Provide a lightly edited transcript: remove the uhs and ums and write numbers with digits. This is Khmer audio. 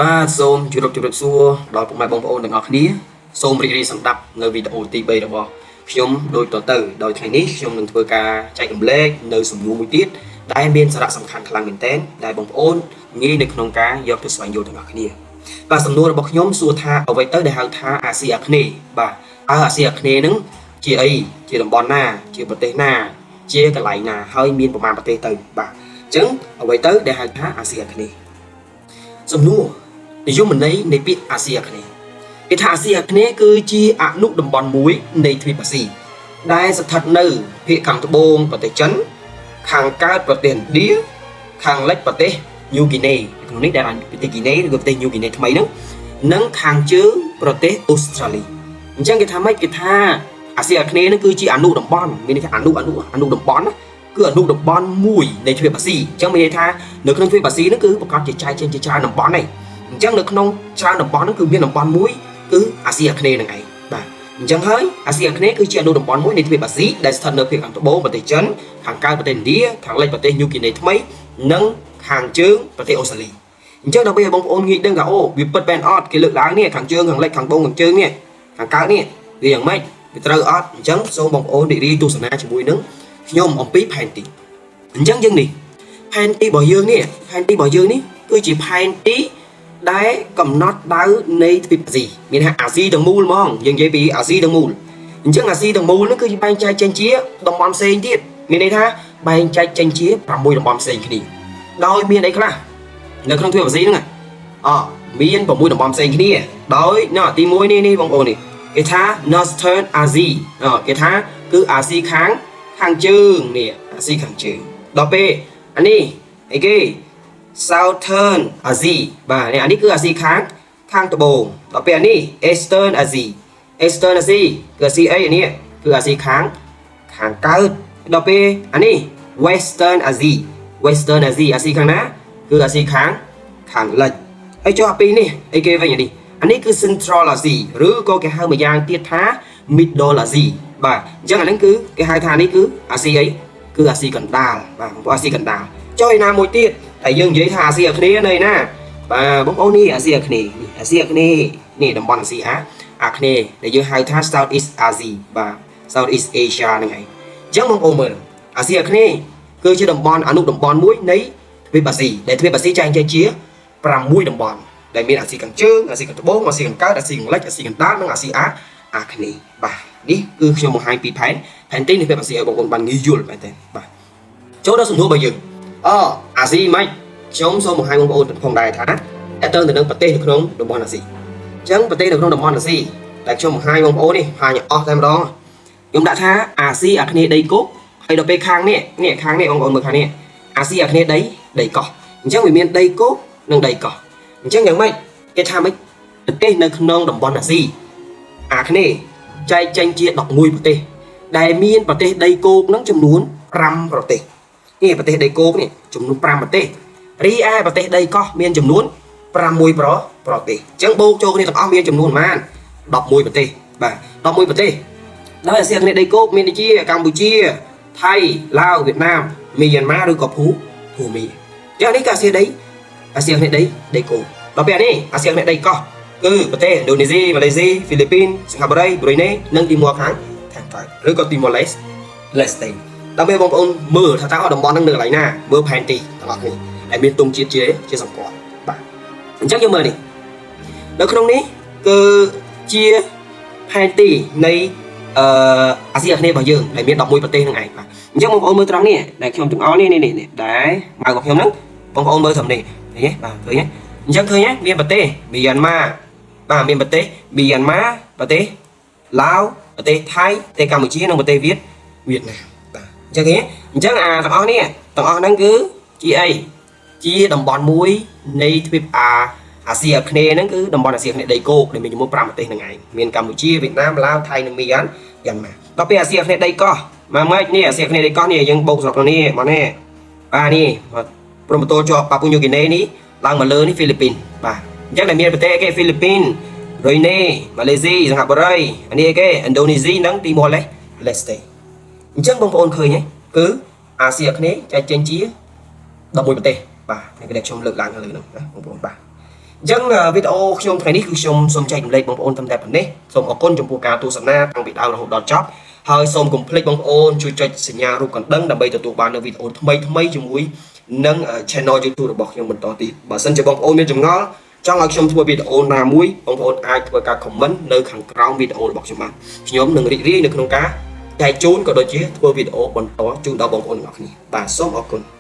បាទសូមជម្រាបសួរដល់ពុកម៉ែបងប្អូនទាំងអស់គ្នាសូមរីករាយសម្ដាប់នៅវីដេអូទី3របស់ខ្ញុំដូចតទៅដោយថ្ងៃនេះខ្ញុំនឹងធ្វើការចែករំលែកនៅសំណួរមួយទៀតដែលមានសារៈសំខាន់ខ្លាំងមែនទែនដែលបងប្អូនងាយនៅក្នុងការយកទៅស្វែងយល់ទាំងអស់គ្នាបាទសំណួររបស់ខ្ញុំសួរថាអ្វីទៅដែលហៅថាអាស៊ីអាគ្នេយ៍បាទអាស៊ីអាគ្នេយ៍ហ្នឹងជាអីជាតំបន់ណាជាប្រទេសណាជាកន្លែងណាហើយមានប្រមាណប្រទេសទៅបាទអញ្ចឹងអ្វីទៅដែលហៅថាអាស៊ីអាគ្នេយ៍សំណួរនិយមន័យនៃពាក្យអាស៊ីអាគ្នេយ៍គេថាអាស៊ីអាគ្នេយ៍គឺជាអនុតំបន់មួយនៃទ្វីបអាស៊ីដែលស្ថិតនៅភាគខាងត្បូងប្រទេសចិនខាងកើតប្រទេសឥណ្ឌាខាងលិចប្រទេសញូហ្គីណេក្នុងនេះដែលប្រទេសហ្គីណេឬក៏ប្រទេសញូហ្គីណេថ្មីហ្នឹងនិងខាងជើងប្រទេសអូស្ត្រាលីអញ្ចឹងគេថាម៉េចគេថាអាស៊ីអាគ្នេយ៍ហ្នឹងគឺជាអនុតំបន់មានន័យថាអនុតំបន់ណាគឺអនុតំបន់មួយនៃទ្វីបអាស៊ីអញ្ចឹងមានន័យថានៅក្នុងទ្វីបអាស៊ីហ្នឹងគឺប្រកាសជាចែកចេញជាច្រើនតំបន់ហើយអញ្ចឹងនៅក្នុងច្រើនតំបន់ហ្នឹងគឺមានតំបន់មួយគឺអាស៊ីអាគ្នេយ៍ហ្នឹងឯងបាទអញ្ចឹងហើយអាស៊ីអាគ្នេយ៍គឺជាអនុតំបន់មួយនៃទ្វីបអាស៊ីដែលស្ថិតនៅភាគខាងត្បូងប្រទេសចិនខាងកើតប្រទេសឥណ្ឌាខាងលិចប្រទេសញូហ្គីណេថ្មីនិងខាងជើងប្រទេសអូស្ត្រាលីអញ្ចឹងដើម្បីឲ្យបងប្អូនងាយដឹងថាអូវាពិតមែនអត់គេលើកឡើងនេះខាងជើងខាងលិចខាងត្បូងខាងជើងនេះខាងកើតនេះវាយ៉ាងម៉េចវាត្រូវអត់អញ្ចឹងសូមបងប្អូនរីករាយទស្សនាជាមួយនឹងខ្ញុំអំពីផែនទីអញ្ចឹងយើងនេះផែនទីរបស់យើងនេះគឺជាផែនទីដែលកំណត់ដៅនៃទ្វីបអាស៊ីមានថាអាស៊ីទាំងមូលហ្មងយើងនិយាយពីអាស៊ីទាំងមូលអញ្ចឹងអាស៊ីទាំងមូលហ្នឹងគឺបែងចែកចេញជាតំបន់ផ្សេងទៀតមានន័យថាបែងចែកចេញជា6តំបន់ផ្សេងគ្នាដោយមានអីខ្លះនៅក្នុងទ្វីបអាស៊ីហ្នឹងមាន6តំបន់ផ្សេងគ្នាដោយទី1នេះបងប្អូននេះគេថា Northern Asia គេថាគឺអាស៊ីខាងជើងនេះអាស៊ីខាងជើងដល់ពេលអានេះអីគេ Southern Asia បាទអានេះគឺអាស៊ីខាងត្បូងដល់ពេលអានេះ Eastern Asia គឺអាស៊ីអីអានេះគឺអាស៊ីខាងកើតដល់ពេលអានេះ Western Asia អាស៊ីខាងណាគឺអាស៊ីខាងលិចហើយចុះអាពីរនេះអីគេវិញអានេះគឺ Central Asia ឬក៏គេហៅម្យ៉ាងទៀតថា Middle Asia បាទអញ្ចឹងអាហ្នឹងគឺគេហៅថានេះគឺអាស៊ីអីគឺអាស៊ីកណ្ដាលបាទបងប្អូនអាស៊ីកណ្ដាលចុះឯណាមួយទៀតតែយើងនិយាយថាអាស៊ីអាគ្នេយ៍នៅណាបាទបងប្អូននេះអាស៊ីអាគ្នេយ៍នេះតំបន់អាស៊ីអាគ្នេយ៍ដែលយើងហៅថា South East Asia បាទ South East Asia ហ្នឹងឯងអញ្ចឹងបងប្អូនមើលអាស៊ីអាគ្នេយ៍គឺជាតំបន់អនុតំបន់មួយនៃទ្វីបអាស៊ីដែលទ្វីបអាស៊ីចែងចែកជា6តំបន់ដែលមានអាស៊ីខាងជើងអាស៊ីខាងត្បូងអាស៊ីខាងកើតអាស៊ីខាងលិចអាស៊ីកណ្ដាលនិងអាស៊ីអាគ្នេយ៍បាទនេះគឺខ្ញុំបង្ហាញពីផែនទីនៃទ្វីបអាស៊ីឲ្យបងប្អូនបានងាយយល់មែនទេបាទចូលដល់សំណួររបស់យើងអាស៊ីម៉េចខ្ញុំសូមបង្ហាញបងប្អូនផងដែរថាតើទៅនឹងប្រទេសនៅក្នុងតំបន់អាស៊ីអញ្ចឹងប្រទេសនៅក្នុងតំបន់អាស៊ីដែលខ្ញុំបង្ហាញបងប្អូននេះបង្ហាញអស់តែម្ដងខ្ញុំដាក់ថាអាស៊ីអាគ្នេយ៍ដីគោកហើយដល់ពេលខាងនេះបងប្អូនមើលខាងនេះអាស៊ីអាគ្នេយ៍ដីកោះអញ្ចឹងវាមានដីគោកនិងដីកោះអញ្ចឹងយ៉ាងម៉េចគេថាម៉េចប្រទេសនៅក្នុងតំបន់អាស៊ីអាគ្នេយ៍ចែកចេញជា11ប្រទេសដែលមានប្រទេសដីគោកនឹងចំនួន5ប្រទេសនេះប្រទេសដីគោកនេះចំនួន5ប្រទេសរីឯប្រទេសដីកោះមានចំនួន6ប្រទេសអញ្ចឹងបូកចូលគ្នាទាំងអស់មានចំនួនប៉ុន្មាន11ប្រទេសបាទ11ប្រទេសដោយអាស៊ីអាគ្នេយ៍ដីគោកមានដូចជាកម្ពុជាថៃឡាវវៀតណាមមីយ៉ាន់ម៉ាឬក៏ភូមាអញ្ចឹងនេះគឺអាស៊ីអាគ្នេយ៍ដីគោកដល់ពេលនេះអាស៊ីអាគ្នេយ៍ដីកោះគឺប្រទេសឥណ្ឌូនេស៊ីម៉ាឡេស៊ីហ្វីលីពីនសិង្ហបុរីប្រ៊ុយណេនិងទីម៉ូខាងកើតឬក៏ទីម៉ូឡេស្តេដើម្បីបងប្អូនមើលថាតើតំបន់ហ្នឹងនៅកន្លែងណាមើលផែនទីទាំងអស់គ្នាដែលមានទង់ជាតិជាសម្គាល់បាទអញ្ចឹងយើងមើលនេះនៅក្នុងនេះគឺជាផែនទីនៃអាស៊ីអាគ្នេយ៍របស់យើងដែលមាន11ប្រទេសហ្នឹងឯងបាទអញ្ចឹងបងប្អូនមើលត្រង់នេះដែលខ្ញុំទាំងអស់នេះដែលម៉ៅរបស់ខ្ញុំហ្នឹងបងប្អូនមើលត្រង់នេះឃើញទេបាទឃើញទេអញ្ចឹងឃើញទេមានប្រទេសមីយ៉ាន់ម៉ាបាទមានប្រទេសមីយ៉ាន់ម៉ាប្រទេសឡាវប្រទេសថៃប្រទេសកម្ពុជានិងប្រទេសវៀតណាមបាទអញ្ចឹងទេអញ្ចឹងទាំងអស់នេះទាំងអស់ហ្នឹងគឺជាអីជាតំបន់មួយនៃទ្វីបអាស៊ីអាគ្នេយ៍ហ្នឹងគឺតំបន់អាស៊ីអាគ្នេយ៍ដីគោកដែលមានចំនួន5ប្រទេសហ្នឹងឯងមានកម្ពុជាវៀតណាមឡាវថៃនិងមីយ៉ាន់ម៉ាដល់ពេលអាស៊ីអាគ្នេយ៍ដីកោះមកម៉េចនេះអាស៊ីអាគ្នេយ៍ដីកោះនេះយើងបូកស្រុកនេះមកនេះបាទនេះព្រំប្រទល់ជាប់ប៉ាពូញូហ្គីណេនេះឡើងមកលើនេះហ្វីលីពីនបាទអញ្ចឹងដែលមានប្រទេសគេហ្វីលីពីនរុយណេម៉ាឡេស៊ីសិង្ហបុរីអានេះគេឥណ្ឌូនេស៊ីនិងទីម៉ូឡេស្តេអញ្ចឹងបងប្អូនឃើញទេគឺអាស៊ីអាគ្នេយ៍ចែកចេញជា11ប្រទេសបាទនេះគឺខ្ញុំលើកឡើងខាងលើហ្នឹងណាបងប្អូនបាទអ ចឹងវីដេអូខ្ញុំថ្ងៃនេះគឺខ្ញុំសូមចែករំលែកបងប្អូនតាមតែប៉ុណ្ណេះសូមអរគុណចំពោះការទស្សនាតាំងពីដើមរហូតដល់ចប់ហើយសូមកុំភ្លេចបងប្អូនជួយចុចសញ្ញារូបកណ្ដឹងដើម្បីទទួលបាននូវវីដេអូថ្មីៗជាមួយនឹង channel YouTube របស់ខ្ញុំបន្តទៀតបើសិនជាបងប្អូនមានចម្ងល់ចង់ឲ្យខ្ញុំធ្វើវីដេអូណាមួយបងប្អូនអាចធ្វើការ comment នៅខាងក្រោមវីដេអូរបស់ខ្ញុំបានខ្ញុំនឹងរីករាយនៅក្នុងការចែកជូនក៏ដូចជាធ្វើវីដេអូបន្តជូនដល់បងប្អូនទាំងអស់គ្នាបាទសូមអរគុណ